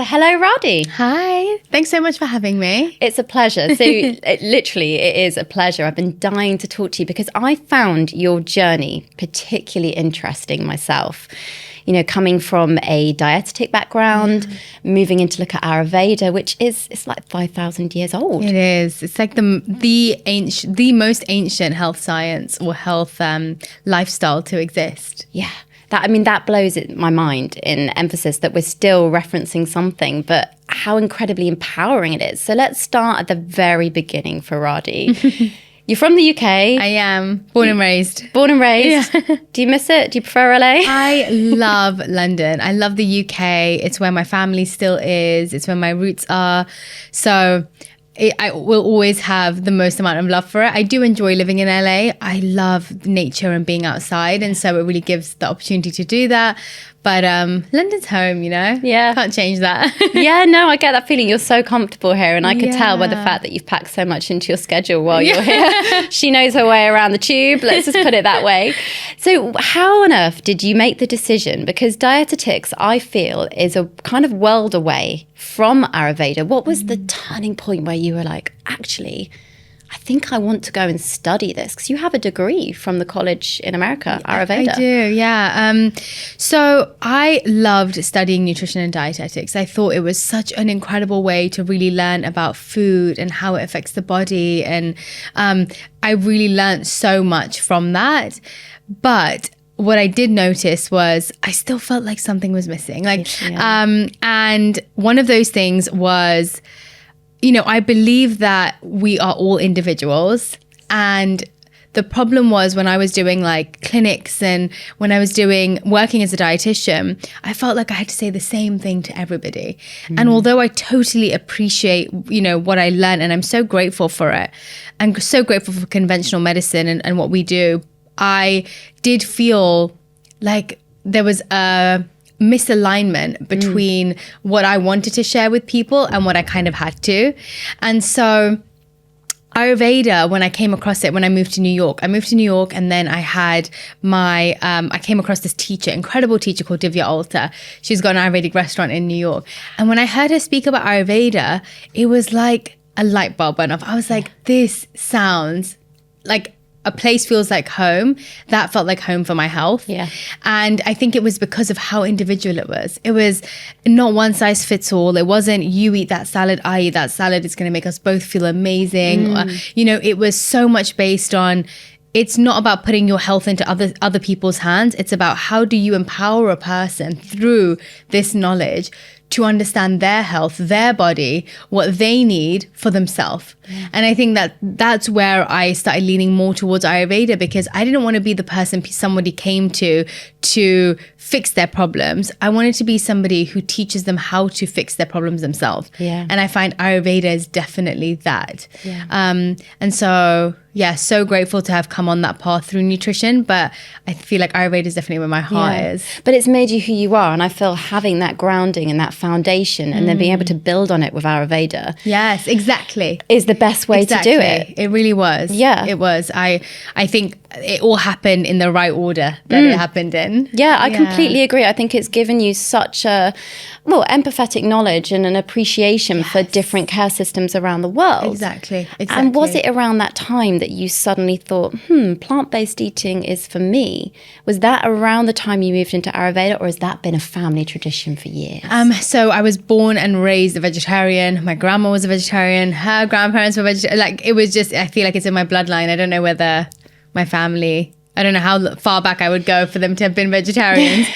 So hello, Radhi. Hi. Thanks so much for having me. It's a pleasure. So it is a pleasure. I've been dying to talk to you because I found your journey particularly interesting myself. You know, coming from a dietetic background, moving into look at Ayurveda, which it's like 5,000 years old. It is. It's like the most ancient health science or health lifestyle to exist. Yeah. That blows my mind in emphasis that we're still referencing something, but how incredibly empowering it is. So let's start at the very beginning for Radhi. You're from the UK. I am. Born and raised. Yeah. Do you miss it? Do you prefer LA? I love London. I love the UK. It's where my family still is. It's where my roots are. So I will always have the most amount of love for it. I do enjoy living in LA. I love nature and being outside. And so it really gives the opportunity to do that. But London's home, you know? Yeah. Can't change that. Yeah, no, I get that feeling. You're so comfortable here. And I could tell by the fact that you've packed so much into your schedule while you're here. She knows her way around the tube. Let's just put it that way. So how on earth did you make the decision? Because dietetics, I feel, is a kind of world away from Ayurveda. What was the turning point where you were like, actually, I think I want to go and study this? Because you have a degree from the college in America, Ayurveda. I do, yeah. So I loved studying nutrition and dietetics. I thought it was such an incredible way to really learn about food and how it affects the body. And I really learned so much from that. But what I did notice was I still felt like something was missing. And one of those things was, you know, I believe that we are all individuals. And the problem was when I was doing like clinics and when I was working as a dietitian, I felt like I had to say the same thing to everybody. And although I totally appreciate, you know, what I learned, and I'm so grateful for it, and so grateful for conventional medicine and what we do, I did feel like there was a misalignment between what I wanted to share with people and what I kind of had to. And so Ayurveda, when I came across it, when I moved to New York, and then I had I came across this teacher, incredible teacher called Divya. She's got an Ayurvedic restaurant in New York. And when I heard her speak about Ayurveda, it was like a light bulb went off. I was like, this sounds like a place feels like home. That felt like home for my health. Yeah. And I think it was because of how individual it was. It was not one size fits all. It wasn't you eat that salad, I eat that salad. It's going to make us both feel amazing. You know, it was so much based on, it's not about putting your health into other people's hands. It's about how do you empower a person through this knowledge to understand their health, their body, what they need for themselves. And I think that's where I started leaning more towards Ayurveda, because I didn't want to be the person somebody came to fix their problems. I wanted to be somebody who teaches them how to fix their problems themselves. Yeah. And I find Ayurveda is definitely that. Yeah. And so, yeah, so grateful to have come on that path through nutrition, but I feel like Ayurveda is definitely where my heart is. But it's made you who you are, and I feel having that grounding and that foundation and then being able to build on it with Ayurveda. Yes, exactly. Is the best way to do it. It really was. Yeah. It was. I think it all happened in the right order that it happened in. Yeah, I completely agree. I think it's given you such a, empathetic knowledge and an appreciation for different care systems around the world. Exactly. And was it around that time that you suddenly thought, plant-based eating is for me? Was that around the time you moved into Ayurveda, or has that been a family tradition for years? So I was born and raised a vegetarian. My grandma was a vegetarian. Her grandparents were vegetarian. Like, it was just, I feel like it's in my bloodline. I don't know whether my family, I don't know how far back I would go for them to have been vegetarians.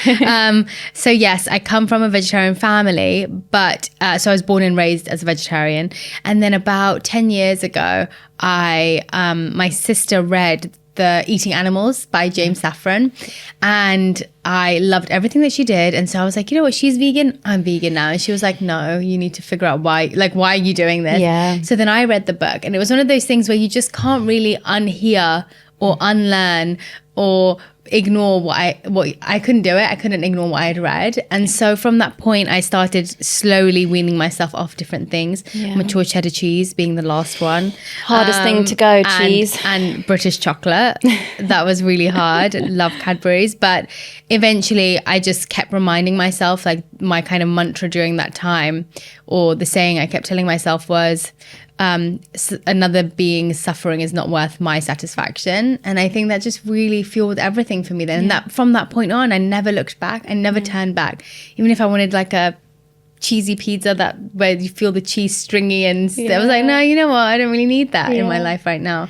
So yes, I come from a vegetarian family, but so I was born and raised as a vegetarian. And then about 10 years ago, my sister read The Eating Animals by James Safran, and I loved everything that she did. And so I was like, you know what, she's vegan, I'm vegan now. And she was like, no, you need to figure out why are you doing this? Yeah. So then I read the book, and it was one of those things where you just can't really unhear or unlearn or ignore what I couldn't do it. I couldn't ignore what I had read. And so from that point, I started slowly weaning myself off different things. Mature cheddar cheese being the last one. Hardest thing to go, cheese. And British chocolate. That was really hard. Love Cadbury's. But eventually I just kept reminding myself, like my kind of mantra during that time, or the saying I kept telling myself was, another being's suffering is not worth my satisfaction. And I think that just really fueled everything for me then. And that from that point on, I never looked back. I never turned back. Even if I wanted like a cheesy pizza where you feel the cheese stringy and I was like, no, you know what? I don't really need that in my life right now.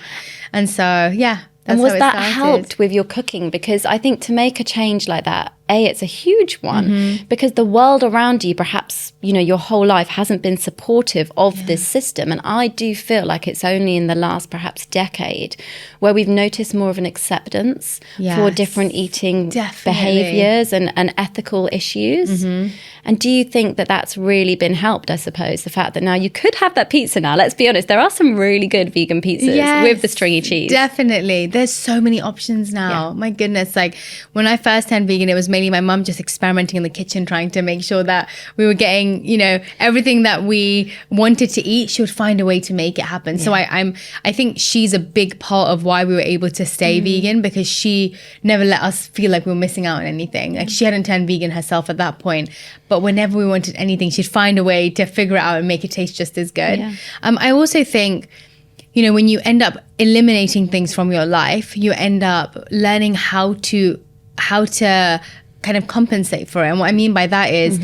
And so, and was that helped with your cooking? Because I think to make a change like that, it's a huge one, because the world around you, perhaps, your whole life hasn't been supportive of this system. And I do feel like it's only in the last perhaps decade where we've noticed more of an acceptance for different eating behaviors and ethical issues. And do you think that that's really been helped, I suppose, the fact that now you could have that pizza now? Let's be honest, there are some really good vegan pizzas with the stringy cheese. Definitely. There's so many options now. My goodness. Like when I first turned vegan, it was mainly my mum just experimenting in the kitchen, trying to make sure that we were getting, everything that we wanted to eat. She would find a way to make it happen. So I think she's a big part of why we were able to stay vegan, because she never let us feel like we were missing out on anything. Like she hadn't turned vegan herself at that point, but whenever we wanted anything, she'd find a way to figure it out and make it taste just as good. I also think, when you end up eliminating things from your life, you end up learning how to kind of compensate for it. And what I mean by that is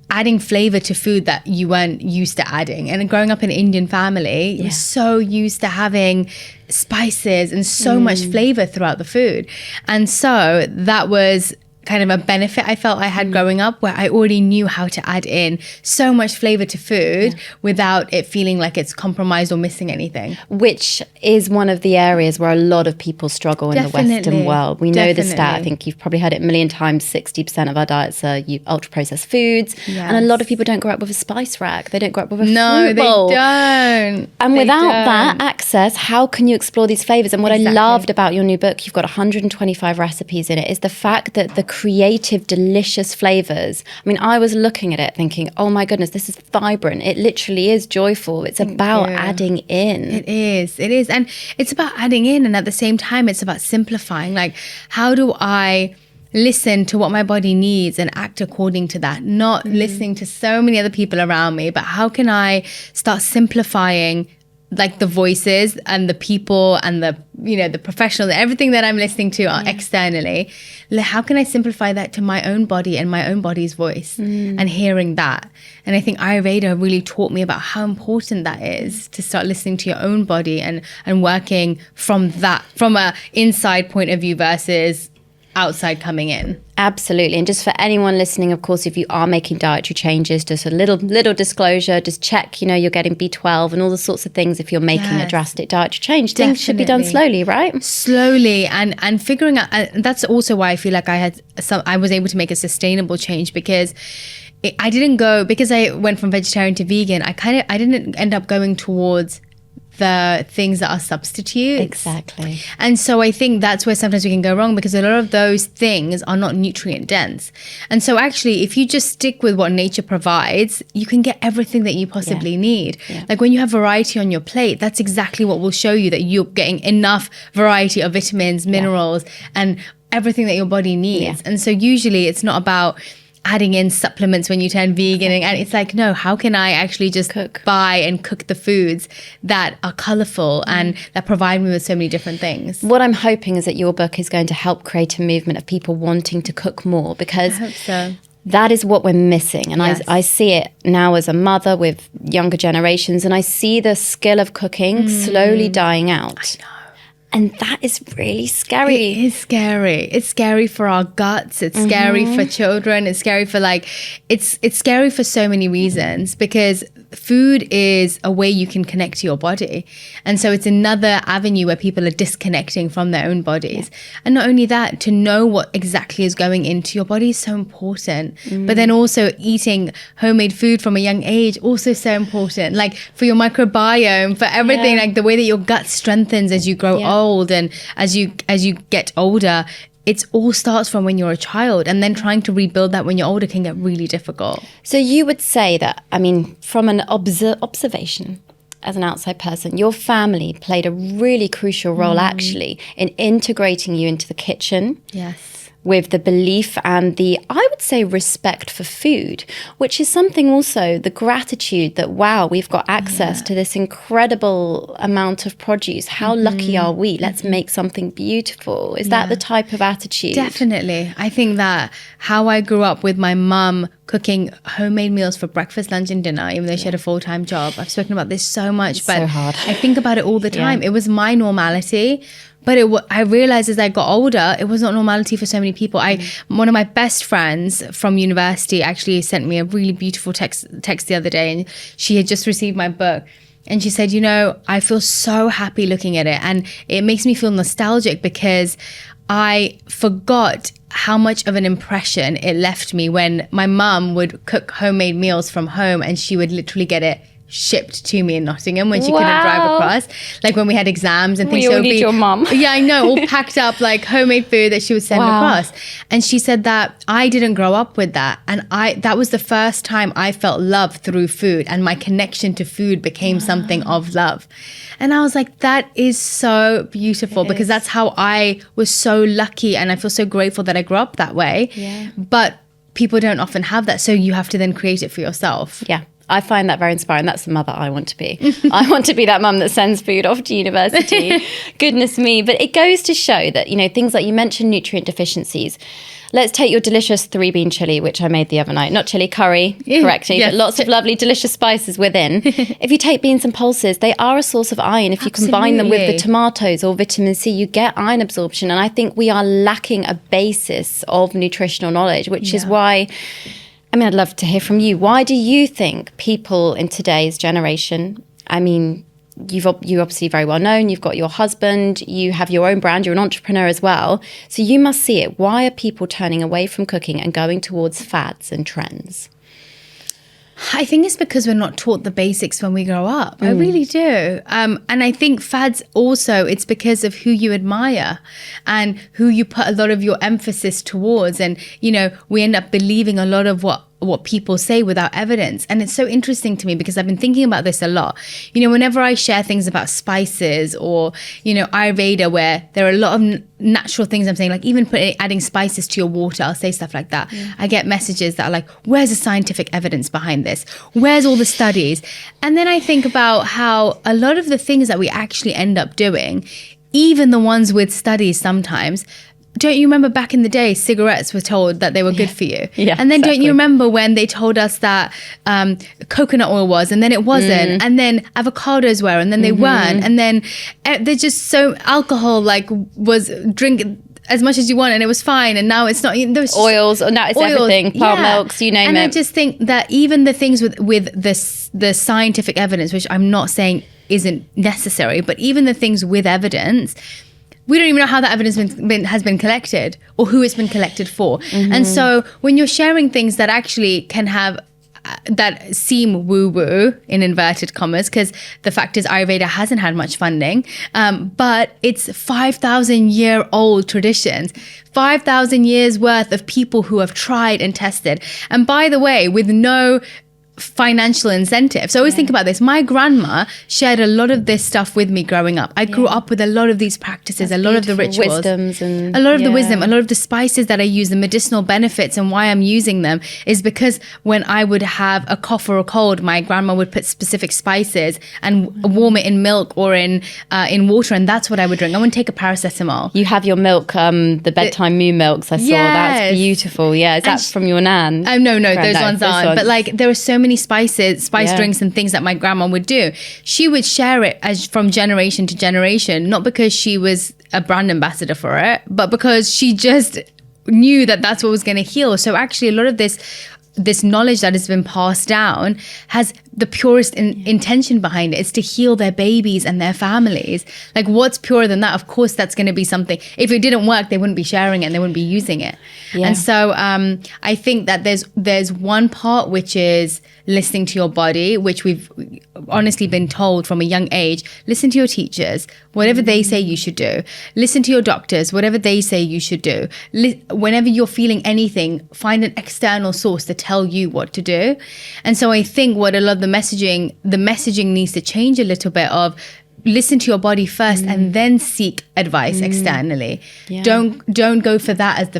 adding flavor to food that you weren't used to adding. And growing up in an Indian family, you're so used to having spices and so much flavor throughout the food. And so that was kind of a benefit I felt I had growing up, where I already knew how to add in so much flavor to food without it feeling like it's compromised or missing anything. Which is one of the areas where a lot of people struggle in the Western world. We know the stat. I think you've probably heard it a million times. 60% of our diets are ultra-processed foods. And a lot of people don't grow up with a spice rack. They don't grow up with a fruit bowl. No, they don't. And without that access, how can you explore these flavors? And what I loved about your new book, you've got 125 recipes in it, is the fact that the creative, delicious flavors. I mean, I was looking at it thinking, oh my goodness, this is vibrant. It literally is joyful. It's about adding in. It is. And it's about adding in. And at the same time, it's about simplifying. Like, how do I listen to what my body needs and act according to that? Not listening to so many other people around me, but how can I start simplifying like the voices and the people and the the professionals, everything that I'm listening to externally. How can I simplify that to my own body and my own body's voice and hearing that? And I think Ayurveda really taught me about how important that is, to start listening to your own body and working from that, from a inside point of view versus outside coming in. Absolutely. And just for anyone listening, of course, if you are making dietary changes, just a little disclosure, just check, you're getting B12 and all the sorts of things. If you're making a drastic dietary change, things should be done slowly, right? Slowly and figuring out. That's also why I feel like I was able to make a sustainable change, because I didn't go, because I went from vegetarian to vegan, I didn't end up going towards the things that are substitutes. Exactly. And so I think that's where sometimes we can go wrong, because a lot of those things are not nutrient dense. And so actually, if you just stick with what nature provides, you can get everything that you possibly need. Yeah. Like when you have variety on your plate, that's exactly what will show you that you're getting enough variety of vitamins, minerals, and everything that your body needs. And so usually it's not about adding in supplements when you turn vegan. And it's like, no, how can I actually just buy and cook the foods that are colorful and that provide me with so many different things? What I'm hoping is that your book is going to help create a movement of people wanting to cook more, because I hope so. That is what we're missing. And I see it now as a mother with younger generations, and I see the skill of cooking slowly dying out. I know. And that is really scary. It is scary. It's scary for our guts. It's scary for children. It's scary for it's scary for so many reasons, because food is a way you can connect to your body. And so it's another avenue where people are disconnecting from their own bodies. And not only that, to know what exactly is going into your body is so important. But then also eating homemade food from a young age, also so important. Like for your microbiome, for everything, like the way that your gut strengthens as you grow old and as you get older, it all starts from when you're a child, and then trying to rebuild that when you're older can get really difficult. So you would say that, I mean, from an observation as an outside person, your family played a really crucial role actually in integrating you into the kitchen. Yes. With the belief and the, I would say, respect for food, which is something also, the gratitude that, wow, we've got access to this incredible amount of produce. How lucky are we? Let's make something beautiful. Is that the type of attitude? Definitely. I think that how I grew up with my mum cooking homemade meals for breakfast, lunch and dinner, even though she had a full-time job. I've spoken about this so much, but so hard. I think about it all the time. It was my normality. But I realized as I got older, it was not normality for so many people. One of my best friends from university actually sent me a really beautiful text the other day, and she had just received my book. And she said, you know, I feel so happy looking at it. And it makes me feel nostalgic because I forgot how much of an impression it left me when my mum would cook homemade meals from home, and she would literally get it shipped to me in Nottingham when she couldn't drive across, like when we had exams and things. We all need your mum. Yeah, I know, all packed up like homemade food that she would send across. And she said that I didn't grow up with that, and that was the first time I felt love through food, and my connection to food became something of love. And I was like, that is so beautiful, because that's how I was so lucky, and I feel so grateful that I grew up that way. But people don't often have that, so you have to then create it for yourself. I find that very inspiring. That's the mother I want to be. I want to be that mum that sends food off to university. Goodness me. But it goes to show that, you know, things like you mentioned nutrient deficiencies. Let's take your delicious 3-bean chili, which I made the other night. Not chili, curry, correctly, but lots of lovely, delicious spices within. If you take beans and pulses, they are a source of iron. If you combine them with the tomatoes or vitamin C, you get iron absorption. And I think we are lacking a basis of nutritional knowledge, which is why... I mean, I'd love to hear from you. Why do you think people in today's generation, I mean, you're obviously very well known, you've got your husband, you have your own brand, you're an entrepreneur as well. So you must see it. Why are people turning away from cooking and going towards fads and trends? I think it's because we're not taught the basics when we grow up. I really do. And I think fads also, it's because of who you admire and who you put a lot of your emphasis towards. And, you know, we end up believing a lot of what people say without evidence. And it's so interesting to me because I've been thinking about this a lot. You know, whenever I share things about spices or, you know, Ayurveda, where there are a lot of natural things I'm saying, like even adding spices to your water, I'll say stuff like that. I get messages that are like, where's the scientific evidence behind this? Where's all the studies? And then I think about how a lot of the things that we actually end up doing, even the ones with studies sometimes, don't you remember back in the day, cigarettes were told that they were good for you? And then don't you remember when they told us that coconut oil was, and then it wasn't, and then avocados were, and then they weren't, and then they're just so alcohol was drink as much as you want and it was fine, and now it's not. There's oils, now it's everything, plant milks, you name it. And I just think that even the things with the scientific evidence, which I'm not saying isn't necessary, but even the things with evidence, we don't even know how that evidence has been collected or who it's been collected for. And so when you're sharing things that actually can have, that seem woo-woo in inverted commas, because the fact is Ayurveda hasn't had much funding, but it's 5,000-year-old traditions, 5,000 years worth of people who have tried and tested. And by the way, with no financial incentive. So I always think about this. My grandma shared a lot of this stuff with me growing up. I grew up with a lot of these practices, a lot of the rituals, wisdoms, and a lot of the wisdom, a lot of the spices that I use, the medicinal benefits, and why I'm using them is because when I would have a cough or a cold, my grandma would put specific spices and warm it in milk or in water, and that's what I would drink. I wouldn't take a paracetamol. You have your milk, the bedtime moo milks. I saw that's beautiful. Yeah, is that from your nan? No, those ones aren't. But like there are so many spice drinks and things that my grandma would do. She would share it as from generation to generation, not because she was a brand ambassador for it, but because she just knew that that's what was going to heal. So actually a lot of this this knowledge that has been passed down has the purest intention behind it. It's to heal their babies and their families. Like, what's purer than that? Of course, that's going to be something. If it didn't work, they wouldn't be sharing it and they wouldn't be using it. Yeah. And so I think that there's one part which is listening to your body, which we've honestly been told from a young age. Listen to your teachers, whatever they say you should do. Listen to your doctors, whatever they say you should do. Whenever you're feeling anything, find an external source to tell you what to do. And so I think what a lot of the messaging needs to change a little bit of listen to your body first and then seek advice externally. Yeah. Don't go for that as the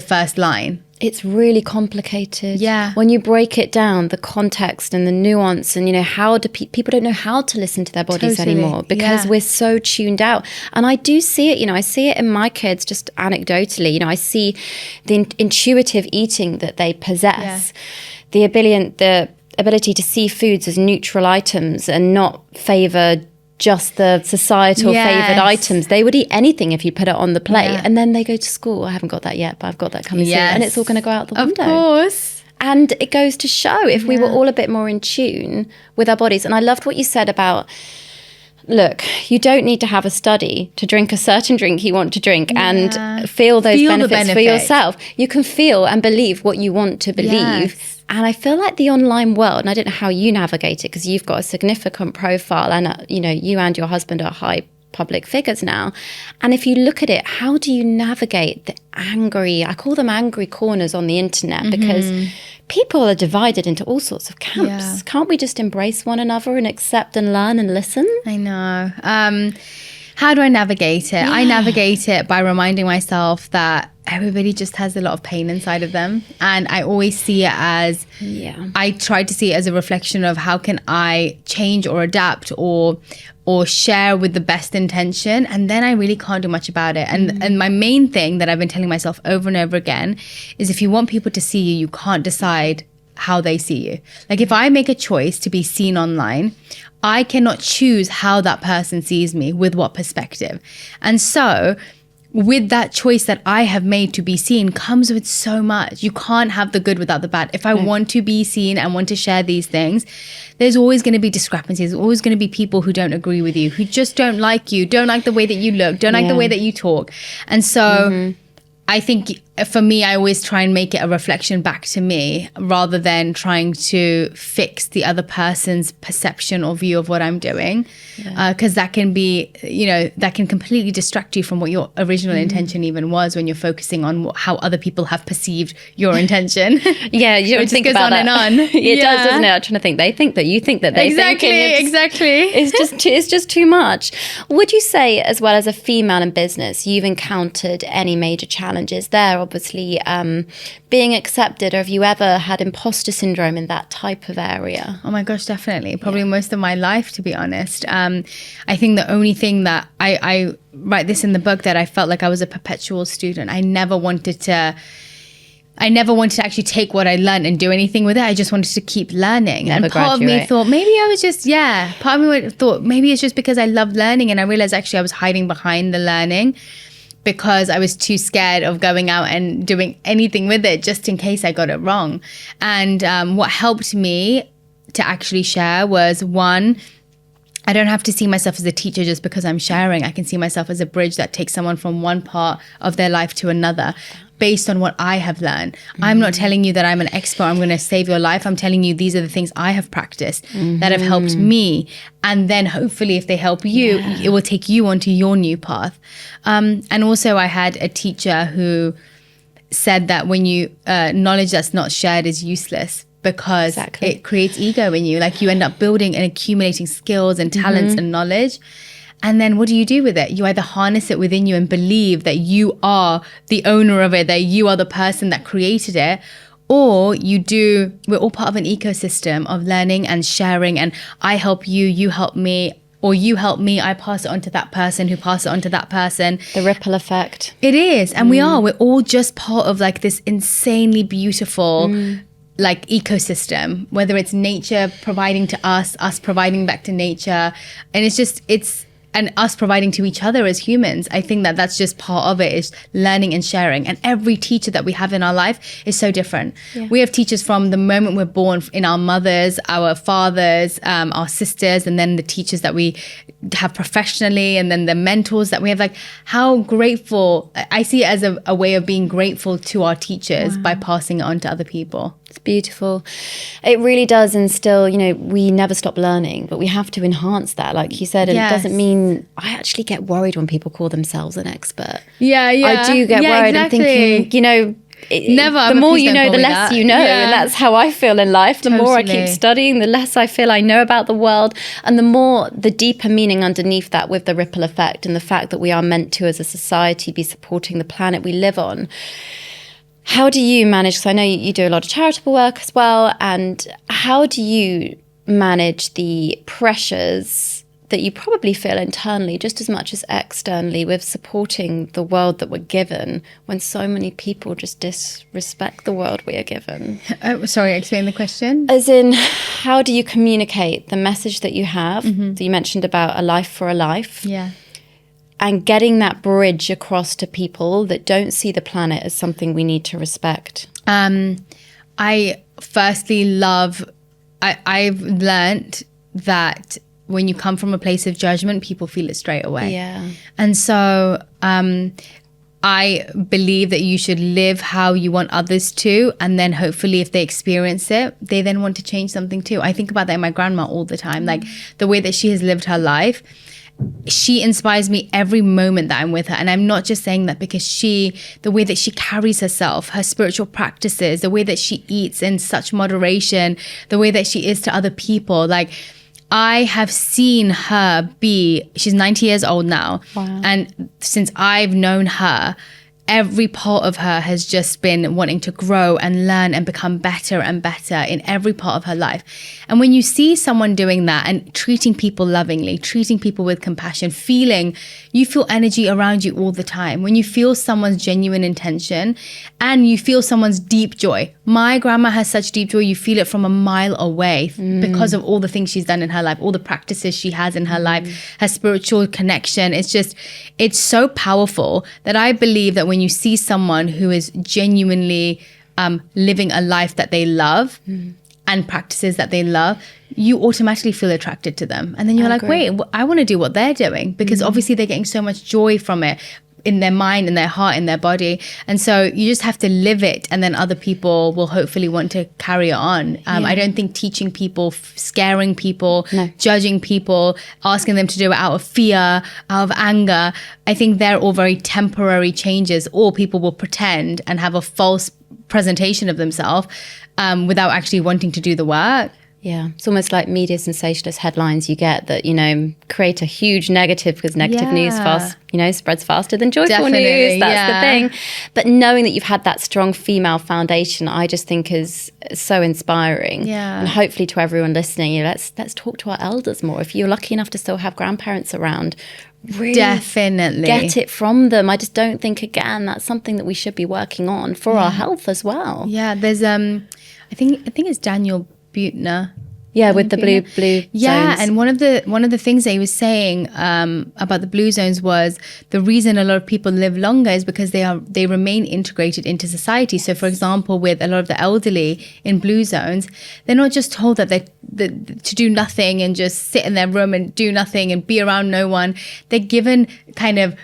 first line. It's really complicated. Yeah. When you break it down, the context and the nuance, and how do people don't know how to listen to their bodies anymore because we're so tuned out. And I do see it. I see it in my kids just anecdotally. I see the intuitive eating that they possess, the ability to see foods as neutral items and not favor just the societal favoured items. They would eat anything if you put it on the plate. Yeah. And then they go to school. I haven't got that yet, but I've got that coming soon. And it's all going to go out the window. Of course. And it goes to show if we were all a bit more in tune with our bodies. And I loved what you said about, look, you don't need to have a study to drink a certain drink you want to drink and feel those benefits for yourself. You can feel and believe what you want to believe. Yes. And I feel like the online world, and I don't know how you navigate it because you've got a significant profile and, you and your husband are high public figures now. And if you look at it, how do you navigate the I call them angry corners on the internet because people are divided into all sorts of camps. Yeah. Can't we just embrace one another and accept and learn and listen? I know. How do I navigate it? Yeah. I navigate it by reminding myself that everybody just has a lot of pain inside of them. And I always see it as, I try to see it as a reflection of how can I change or adapt or share with the best intention. And then I really can't do much about it. And my main thing that I've been telling myself over and over again is if you want people to see you, you can't decide how they see you. Like if I make a choice to be seen online, I cannot choose how that person sees me with what perspective. And so with that choice that I have made to be seen comes with so much. You can't have the good without the bad. If I want to be seen and want to share these things, there's always going to be discrepancies. There's always going to be people who don't agree with you, who just don't like you, don't like the way that you look, don't like the way that you talk. And so I think for me, I always try and make it a reflection back to me rather than trying to fix the other person's perception or view of what I'm doing. Because that can be, that can completely distract you from what your original intention even was when you're focusing on how other people have perceived your intention. You don't think about that. On. It does, doesn't it? I'm trying to think. They think that you think that they think. Exactly. It's just too much. Would you say, as well as a female in business, you've encountered any major challenges there? Obviously, being accepted, or have you ever had imposter syndrome in that type of area? Oh my gosh, definitely. Probably most of my life, to be honest. I think the only thing that I write this in the book that I felt like I was a perpetual student. I never wanted to actually take what I learned and do anything with it. I just wanted to keep learning. And part of me thought maybe I was just, part of me thought maybe it's just because I loved learning, and I realized actually I was hiding behind the learning because I was too scared of going out and doing anything with it just in case I got it wrong. And what helped me to actually share was, one, I don't have to see myself as a teacher just because I'm sharing. I can see myself as a bridge that takes someone from one part of their life to another based on what I have learned. I'm not telling you that I'm an expert, I'm going to save your life. I'm telling you these are the things I have practiced that have helped me. And then hopefully if they help you, it will take you onto your new path. And also I had a teacher who said that when you knowledge that's not shared is useless, because it creates ego in you. Like you end up building and accumulating skills and talents and knowledge. And then what do you do with it? You either harness it within you and believe that you are the owner of it, that you are the person that created it, or we're all part of an ecosystem of learning and sharing, and I help you, you help me, or you help me, I pass it on to that person who pass it on to that person. The ripple effect. It is. And we're all just part of like this insanely beautiful like ecosystem, whether it's nature providing to us providing back to nature. And it's and us providing to each other as humans. I think that that's just part of it, is learning and sharing. And every teacher that we have in our life is so different. Yeah. We have teachers from the moment we're born, in our mothers, our fathers, our sisters, and then the teachers that we have professionally, and then the mentors that we have. Like, how grateful, I see it as a way of being grateful to our teachers by passing it on to other people. It's beautiful. It really does instill, we never stop learning, but we have to enhance that, like you said. And it doesn't mean, I actually get worried when people call themselves an expert. Yeah. I do get worried. Exactly. I'm thinking, never. The more you know, the less you know. And that's how I feel in life. The more I keep studying, the less I feel I know about the world. And the deeper meaning underneath that, with the ripple effect and the fact that we are meant to, as a society, be supporting the planet we live on. How do you manage, because I know you do a lot of charitable work as well, and how do you manage the pressures that you probably feel internally just as much as externally with supporting the world that we're given, when so many people just disrespect the world we are given? Sorry, explain the question. As in, how do you communicate the message that you have, that you mentioned about a life for a life? Yeah. And getting that bridge across to people that don't see the planet as something we need to respect. I firstly I've learned that when you come from a place of judgment, people feel it straight away. Yeah. And so I believe that you should live how you want others to, and then hopefully if they experience it, they then want to change something too. I think about that in my grandma all the time, like the way that she has lived her life. She inspires me every moment that I'm with her. And I'm not just saying that because the way that she carries herself, her spiritual practices, the way that she eats in such moderation, the way that she is to other people. Like, I have seen her she's 90 years old now. Wow. And since I've known her, every part of her has just been wanting to grow and learn and become better and better in every part of her life. And when you see someone doing that and treating people lovingly, treating people with compassion, you feel energy around you all the time. When you feel someone's genuine intention and you feel someone's deep joy. My grandma has such deep joy, you feel it from a mile away because of all the things she's done in her life, all the practices she has in her life, her spiritual connection. It's so powerful that I believe that when you see someone who is genuinely living a life that they love and practices that they love, you automatically feel attracted to them. And then you're like, wait, I want to do what they're doing, because obviously they're getting so much joy from it, in their mind, in their heart, in their body. And so you just have to live it, and then other people will hopefully want to carry it on. I don't think teaching people, scaring people, judging people, asking them to do it out of fear, out of anger, I think they're all very temporary changes, or people will pretend and have a false presentation of themselves without actually wanting to do the work. Yeah, it's almost like media sensationalist headlines you get that, create a huge negative, because negative news spreads faster than joyful news. That's the thing. But knowing that you've had that strong female foundation, I just think is so inspiring. Yeah. And hopefully to everyone listening, let's talk to our elders more. If you're lucky enough to still have grandparents around, really definitely get it from them. I just don't think, again, that's something that we should be working on for our health as well. Yeah, there's I think it's Daniel Buettner. Yeah, with the blue yeah, zones. and one of the things that he was saying about the blue zones was the reason a lot of people live longer is because they remain integrated into society. So, for example, with a lot of the elderly in blue zones, they're not just told that to do nothing and just sit in their room and do nothing and be around no one. They're given kind of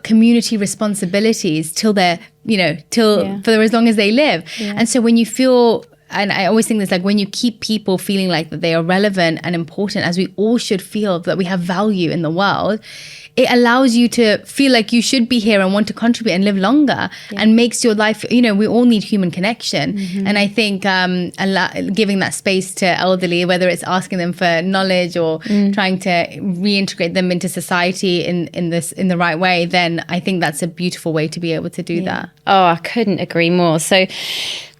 community responsibilities till for as long as they live. Yeah. And so when you feel, and I always think this, like when you keep people feeling like that they are relevant and important, as we all should feel that we have value in the world, it allows you to feel like you should be here and want to contribute and live longer, and makes your life, we all need human connection. Mm-hmm. And I think giving that space to elderly, whether it's asking them for knowledge or trying to reintegrate them into society in the right way, then I think that's a beautiful way to be able to do that. Oh, I couldn't agree more. So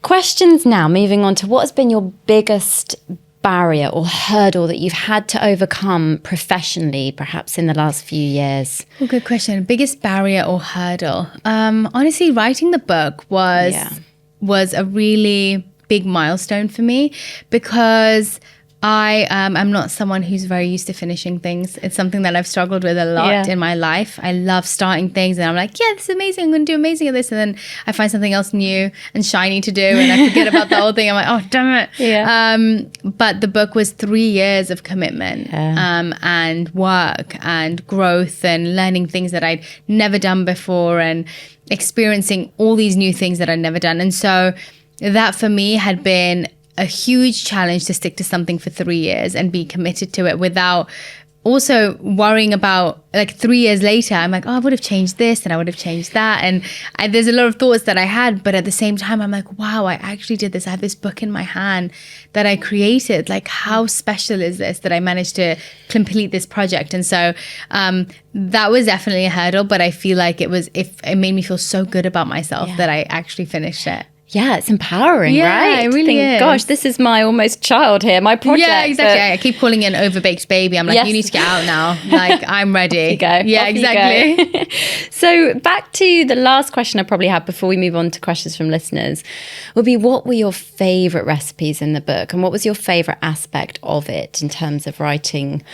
questions now, moving on to what has been your biggest barrier or hurdle that you've had to overcome professionally, perhaps in the last few years? Oh, good question. Biggest barrier or hurdle? Honestly, writing the book was a really big milestone for me, because I'm not someone who's very used to finishing things. It's something that I've struggled with a lot in my life. I love starting things and I'm like, yeah, this is amazing. I'm going to do amazing at this. And then I find something else new and shiny to do and I forget about the whole thing. I'm like, oh, damn it. Yeah. But the book was 3 years of commitment and work and growth and learning things that I'd never done before and experiencing all these new things that I'd never done. And so that for me had been a huge challenge to stick to something for 3 years and be committed to it without also worrying about, like, 3 years later, I'm like, oh, I would have changed this and I would have changed that. And there's a lot of thoughts that I had, but at the same time, I'm like, wow, I actually did this. I have this book in my hand that I created. Like, how special is this that I managed to complete this project? And so that was definitely a hurdle, but I feel like it made me feel so good about myself that I actually finished it. Yeah, it's empowering, right? Yeah, it really is. Gosh, this is my almost child here, my project. Yeah, exactly. I keep calling it an overbaked baby. I'm like, you need to get out now. Like, I'm ready. Off you go. Yeah, exactly. So back to the last question I probably have before we move on to questions from listeners would be, what were your favourite recipes in the book? And what was your favourite aspect of it in terms of writing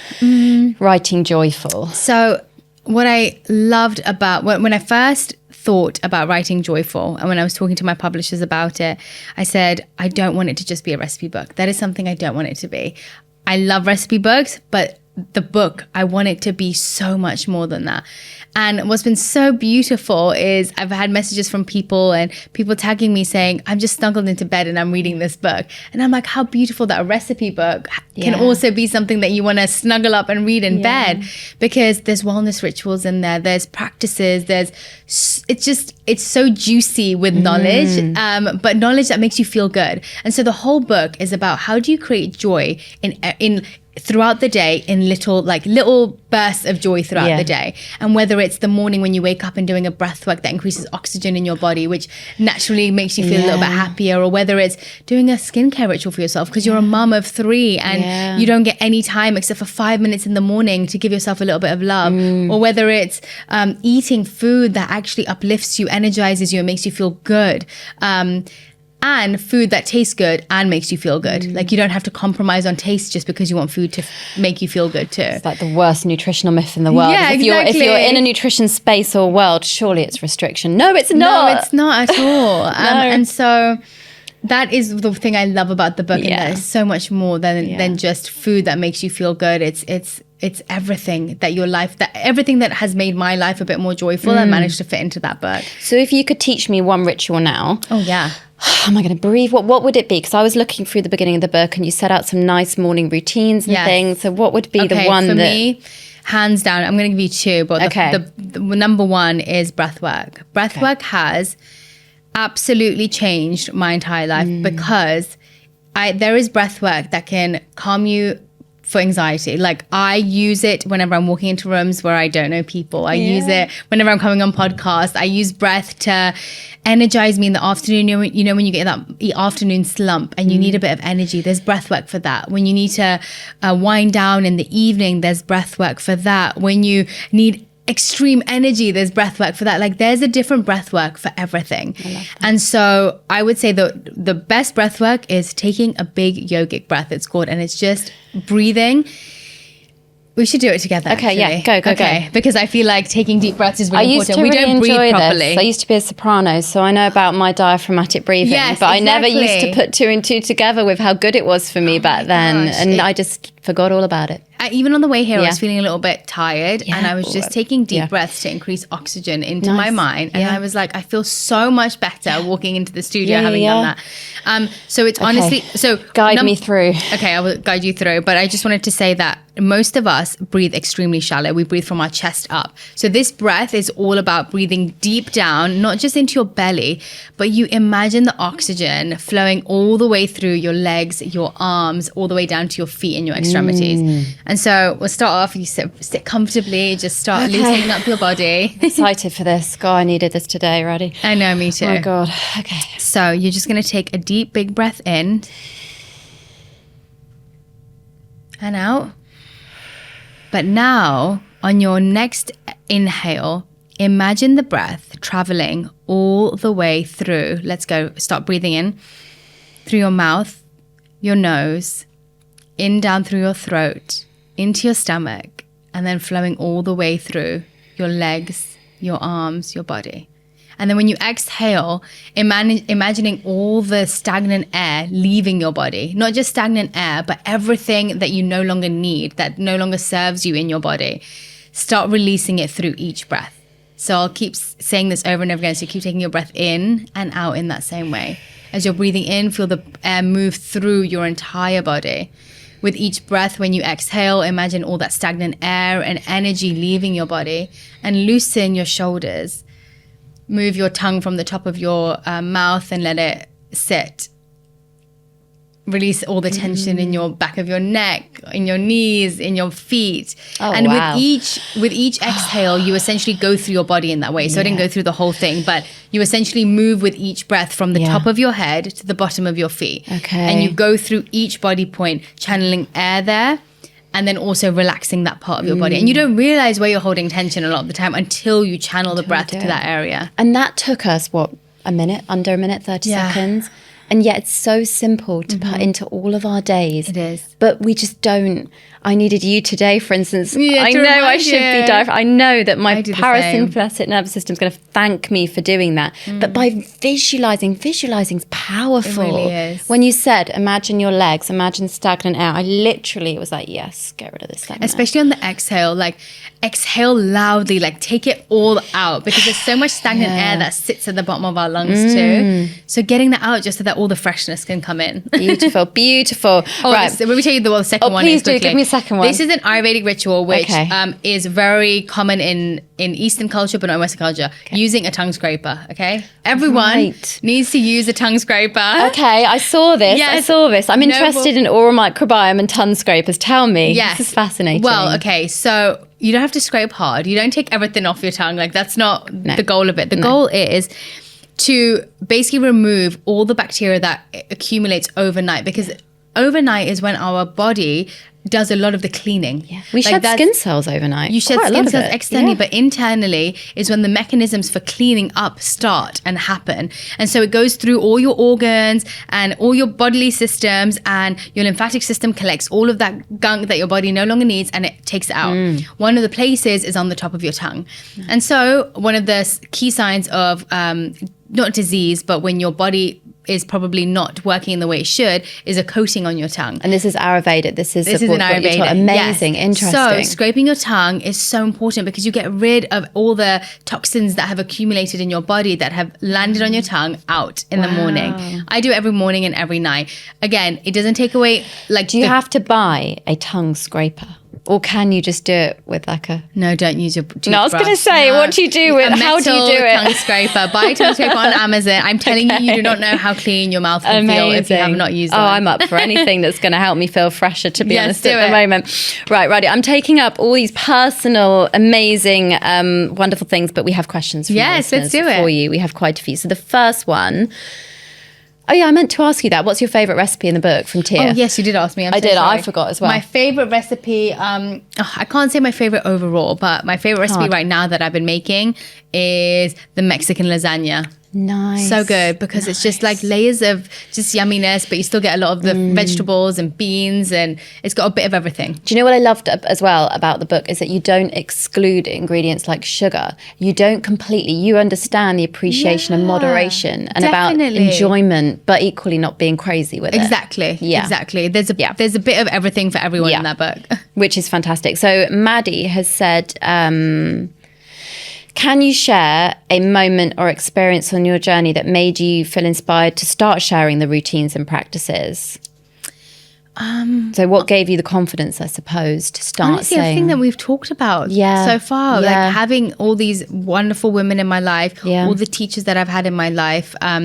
joyful? So what I loved about when I first thought about writing joyful and when I was talking to my publishers about it, I said, I don't want it to just be a recipe book. That is something I don't want it to be. I love recipe books, but the book, I want it to be so much more than that. And what's been so beautiful is I've had messages from people and people tagging me saying, I'm just snuggled into bed and I'm reading this book. And I'm like, how beautiful that a recipe book can also be something that you want to snuggle up and read in bed, because there's wellness rituals in there. There's practices. It's so juicy with knowledge, but knowledge that makes you feel good. And so the whole book is about how do you create joy in throughout the day, in little bursts of joy throughout the day. And whether it's the morning when you wake up and doing a breath work that increases oxygen in your body, which naturally makes you feel a little bit happier, or whether it's doing a skincare ritual for yourself because you're a mum of 3 and you don't get any time except for 5 minutes in the morning to give yourself a little bit of love, or whether it's eating food that actually uplifts you, energizes you, and makes you feel good. And food that tastes good and makes you feel good. Like, you don't have to compromise on taste just because you want food to make you feel good too. It's like the worst nutritional myth in the world. Yeah, exactly. If you're in a nutrition space or world, surely it's restriction. No, it's not. No, it's not at all. And so that is the thing I love about the book. And that is so much more than just food that makes you feel good. It's everything everything that has made my life a bit more joyful and managed to fit into that book. So if you could teach me one ritual now. Oh, yeah. Am I going to breathe? What would it be? Because I was looking through the beginning of the book and you set out some nice morning routines and things. So what would be the one for me, hands down, I'm going to give you 2, but the number 1 is breathwork. Breathwork has absolutely changed my entire life because there is breathwork that can calm you for anxiety. Like, I use it whenever I'm walking into rooms where I don't know people. I use it whenever I'm coming on podcasts. I use breath to energize me in the afternoon. You know when you get that afternoon slump and you need a bit of energy, there's breath work for that. When you need to wind down in the evening, there's breath work for that. When you need extreme energy, there's breath work for that. Like, there's a different breath work for everything. And so I would say the best breath work is taking a big yogic breath, it's called, and it's just breathing. We should do it together. Okay, actually. Go. Because I feel like taking deep breaths is really important. We don't breathe properly. This. I used to be a soprano, so I know about my diaphragmatic breathing. Yes, but I never used to put 2 and 2 together with how good it was for me back then. And I just forgot all about it. Even on the way here, I was feeling a little bit tired and I was just taking deep breaths to increase oxygen into my mind. And I was like, I feel so much better walking into the studio having done that. So it's honestly... So guide me through. Okay, I will guide you through. But I just wanted to say that most of us breathe extremely shallow. We breathe from our chest up. So this breath is all about breathing deep down, not just into your belly, but you imagine the oxygen flowing all the way through your legs, your arms, all the way down to your feet and your extremities. And so we'll start off, you sit comfortably, just start loosening up your body. Excited for this. God, I needed this today, Radhi. I know, me too. Oh my God. Okay. So you're just going to take a deep, big breath in and out. But now, on your next inhale, imagine the breath traveling all the way through. Let's go. Start breathing in through your mouth, your nose, in down through your throat, into your stomach, and then flowing all the way through your legs, your arms, your body. And then when you exhale, imagining all the stagnant air leaving your body, not just stagnant air, but everything that you no longer need, that no longer serves you in your body. Start releasing it through each breath. So I'll keep saying this over and over again. So you keep taking your breath in and out in that same way. As you're breathing in, feel the air move through your entire body. With each breath, when you exhale, imagine all that stagnant air and energy leaving your body, and loosen your shoulders. Move your tongue from the top of your mouth and let it sit. Release all the tension in your back of your neck, in your knees, in your feet. Oh, and wow. with each exhale, you essentially go through your body in that way. So I didn't go through the whole thing, but you essentially move with each breath from the top of your head to the bottom of your feet. Okay. And you go through each body point, channeling air there, and then also relaxing that part of your body. And you don't realize where you're holding tension a lot of the time until you channel the breath to that area. And that took us, under a minute, 30 seconds? And yet it's so simple to put into all of our days. It is. But we just don't. I needed you today, for instance. Yeah, I to know I remind should you. be diving. I know that my I do the parasympathetic nervous system is going to thank me for doing that. But by visualizing's powerful. It really is. When you said, imagine your legs, imagine stagnant air, I literally was like, yes, get rid of this stagnant air. Especially on the exhale, like exhale loudly, like take it all out, because there's so much stagnant air that sits at the bottom of our lungs too. So getting that out just so that all the freshness can come in. Beautiful, beautiful. Oh, right. let me tell you the second one. Please is do. quickly. Give me a second one. This is an Ayurvedic ritual which Okay. is very common in Eastern culture, but not in Western culture. Using a tongue scraper. Okay, everyone needs to use a tongue scraper. Okay, I saw this. Yes. I saw this. I'm interested in oral microbiome and tongue scrapers. Tell me. Yes. This is fascinating. Well, okay, so you don't have to scrape hard. You don't take everything off your tongue. Like, that's not the goal of it. The goal is to basically remove all the bacteria that accumulates overnight, because overnight is when our body does a lot of the cleaning. Yeah. We shed skin cells overnight. You shed Quite a skin lot of cells it. externally, Yeah. but internally is when the mechanisms for cleaning up start and happen. And so it goes through all your organs and all your bodily systems, and your lymphatic system collects all of that gunk that your body no longer needs, and it takes it out. One of the places is on the top of your tongue. And so one of the key signs of not disease, but when your body is probably not working in the way it should, is a coating on your tongue. And this is Ayurveda. This is an Ayurveda. Amazing, Yes. interesting. So scraping your tongue is so important, because you get rid of all the toxins that have accumulated in your body that have landed on your tongue out in the morning. I do it every morning and every night. Again, it doesn't take away, like... Do you have to buy a tongue scraper? Or can you just do it with like a... No, don't use your toothbrush. No, I was going to say, what do you do with... How do you do it? Tongue scraper. Buy a tongue scraper on Amazon. I'm telling you, you do not know how clean your mouth can feel if you have not used it. Oh, I'm up for anything that's going to help me feel fresher, to be honest, do at the moment. Right, Radhi, I'm taking up all these personal, amazing, wonderful things, but we have questions from our listeners let's do it. for you. We have quite a few. So the first one... Oh, yeah, I meant to ask you that. What's your favourite recipe in the book from Tia? Oh, yes, you did ask me. I did. I forgot as well. My favourite recipe, I can't say my favourite overall, but my favourite recipe right now that I've been making is the Mexican lasagna. Nice. So good, because it's just like layers of just yumminess, but you still get a lot of the vegetables and beans, and it's got a bit of everything. Do you know what I loved as well about the book is that you don't exclude ingredients like sugar. You don't completely, you understand the appreciation and moderation and about enjoyment, but equally not being crazy with it. Exactly. Yeah. Exactly. There's a bit of everything for everyone in that book. Which is fantastic. So Maddie has said, can you share a moment or experience on your journey that made you feel inspired to start sharing the routines and practices? So what gave you the confidence, I suppose, to start honestly, saying... everything that we've talked about so far. Like having all these wonderful women in my life, all the teachers that I've had in my life. I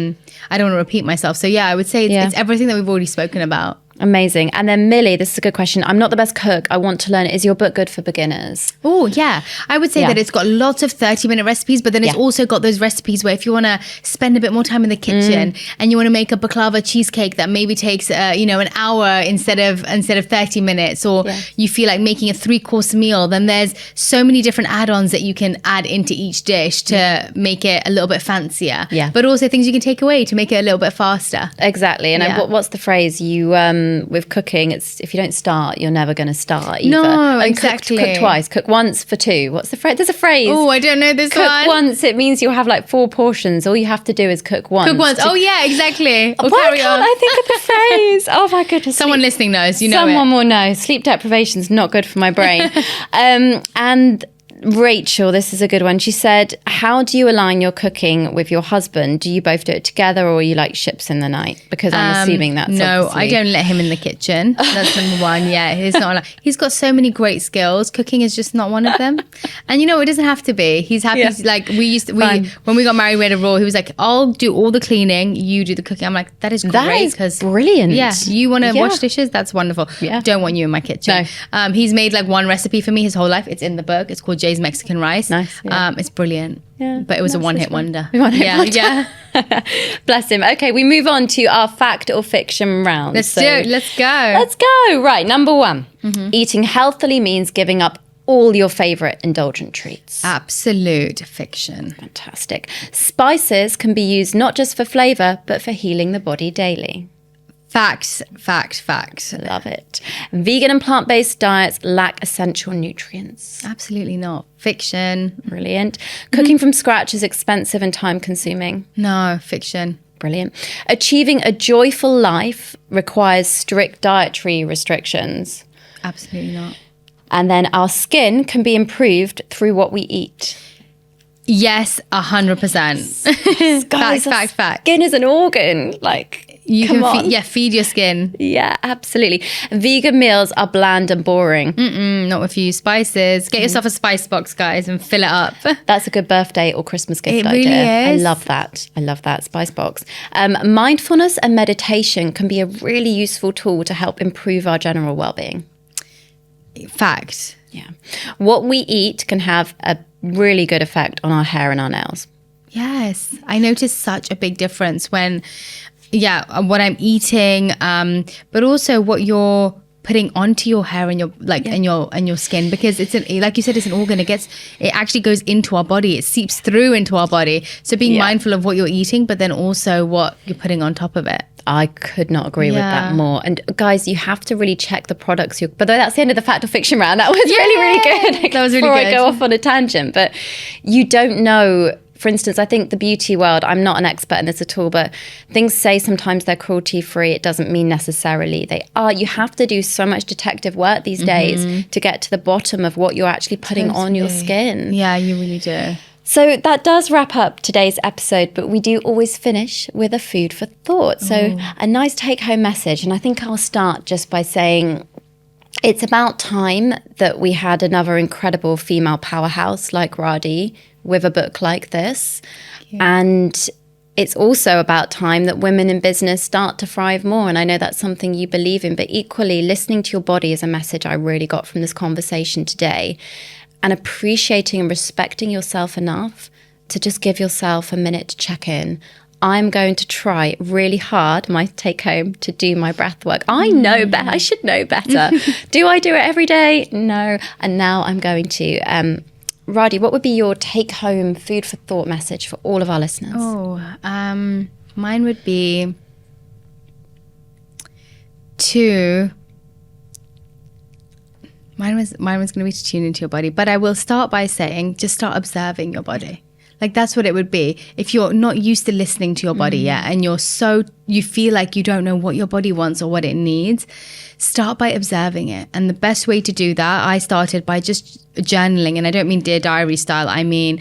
don't want to repeat myself. So I would say it's everything that we've already spoken about. Amazing. And then Millie, this is a good question. I'm not the best cook. I want to learn. Is your book good for beginners? Oh, yeah. I would say that it's got lots of 30-minute recipes, but then it's also got those recipes where if you want to spend a bit more time in the kitchen and you want to make a baklava cheesecake that maybe takes, an hour instead of 30 minutes, or you feel like making a 3-course meal, then there's so many different add-ons that you can add into each dish to make it a little bit fancier. Yeah. But also things you can take away to make it a little bit faster. Exactly. And what's the phrase? You with cooking, it's if you don't start, you're never going to start either. No, and exactly. Cook twice. Cook once for two. What's the phrase? There's a phrase. Oh, I don't know this cook one. once. It means you'll have like 4 portions. All you have to do is cook once. Cook once. Oh, yeah, exactly. Why can't I think of the phrase? Oh my goodness. Someone listening knows. You know Someone will know. Sleep deprivation is not good for my brain. And Rachel, this is a good one. She said, how do you align your cooking with your husband? Do you both do it together, or are you like ships in the night? Because I'm assuming that's no, obviously... I don't let him in the kitchen. That's number one. Yeah, he's not. He's got so many great skills. Cooking is just not one of them. And it doesn't have to be. He's happy. Yeah. Like when we got married, we had a rule. He was like, I'll do all the cleaning, you do the cooking. I'm like, that is great. That is brilliant. Yeah, you want to wash dishes? That's wonderful. Yeah. Don't want you in my kitchen. No. He's made like one recipe for me his whole life. It's in the book. It's called Jay's Mexican Rice. Nice. Yeah. It's brilliant. Yeah. But it was a one-hit wonder. Yeah. Bless him. Okay, we move on to our fact or fiction round. Let's do it. Let's go. Let's go. Right, number 1. Eating healthily means giving up all your favorite indulgent treats. Absolute fiction. Fantastic. Spices can be used not just for flavor, but for healing the body daily. Fact. Love it. Vegan and plant-based diets lack essential nutrients. Absolutely not. Fiction. Brilliant. Cooking from scratch is expensive and time-consuming. No, fiction. Brilliant. Achieving a joyful life requires strict dietary restrictions. Absolutely not. And then our skin can be improved through what we eat. Yes, 100%. Guys, fact. Skin is an organ. Like, you can feed your skin. Yeah, absolutely. Vegan meals are bland and boring. Not with few spices. Get yourself a spice box, guys, and fill it up. That's a good birthday or Christmas gift idea. It really is. I love that spice box. Mindfulness and meditation can be a really useful tool to help improve our general well-being. Fact. Yeah. What we eat can have a really good effect on our hair and our nails. Yes. I noticed such a big difference when, what I'm eating, but also what you're putting onto your hair and your and your skin, because it's like you said, it's an organ. It actually goes into our body. It seeps through into our body. So being mindful of what you're eating, but then also what you're putting on top of it. I could not agree with that more. And guys, you have to really check the products. But that's the end of the fact or fiction round. That was really good. That was really good. Before I go off on a tangent, but you don't know. For instance, I think the beauty world, I'm not an expert in this at all, but things say sometimes they're cruelty-free. It doesn't mean necessarily they are. You have to do so much detective work these days to get to the bottom of what you're actually putting on your skin. Yeah, you really do. So that does wrap up today's episode, but we do always finish with a food for thought. So a nice take-home message. And I think I'll start just by saying it's about time that we had another incredible female powerhouse like Radhi with a book like this. And it's also about time that women in business start to thrive more. And I know that's something you believe in, but equally listening to your body is a message I really got from this conversation today. And appreciating and respecting yourself enough to just give yourself a minute to check in. I'm going to try really hard, my take home, to do my breath work. I know better. I should know better. Do I do it every day? No. And now I'm going to. Radhi, what would be your take home food for thought message for all of our listeners? Mine would be Mine was going to be to tune into your body, but I will start by saying just start observing your body. Like that's what it would be. If you're not used to listening to your body yet, and you feel like you don't know what your body wants or what it needs, start by observing it. And the best way to do that, I started by just journaling, and I don't mean Dear Diary style. I mean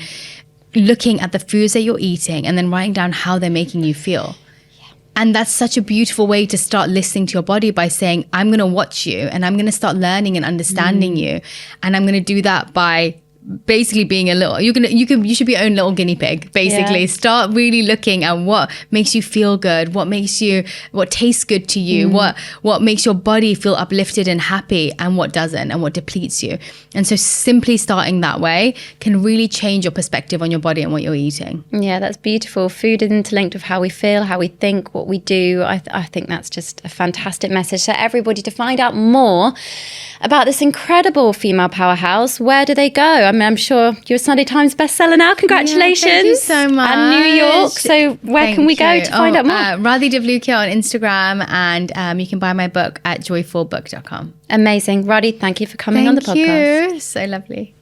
looking at the foods that you're eating and then writing down how they're making you feel. And that's such a beautiful way to start listening to your body, by saying, I'm going to watch you and I'm going to start learning and understanding you. And I'm going to do that by basically being a little, you should be your own little guinea pig, basically. Start really looking at what makes you feel good, what tastes good to you, what makes your body feel uplifted and happy, and what doesn't, and what depletes you. And so simply starting that way can really change your perspective on your body and what you're eating. Yeah, that's beautiful. Food is interlinked with how we feel, how we think, what we do. I think that's just a fantastic message. So everybody, to find out more about this incredible female powerhouse, where do they go? I mean, I'm sure you're a Sunday Times bestseller now. Congratulations. Thank you so much. And New York. So where can we go to find out more? Radhi Devlukia on Instagram, and you can buy my book at joyfulbook.com. Amazing. Radhi, thank you for coming on the podcast. Thank you. So lovely.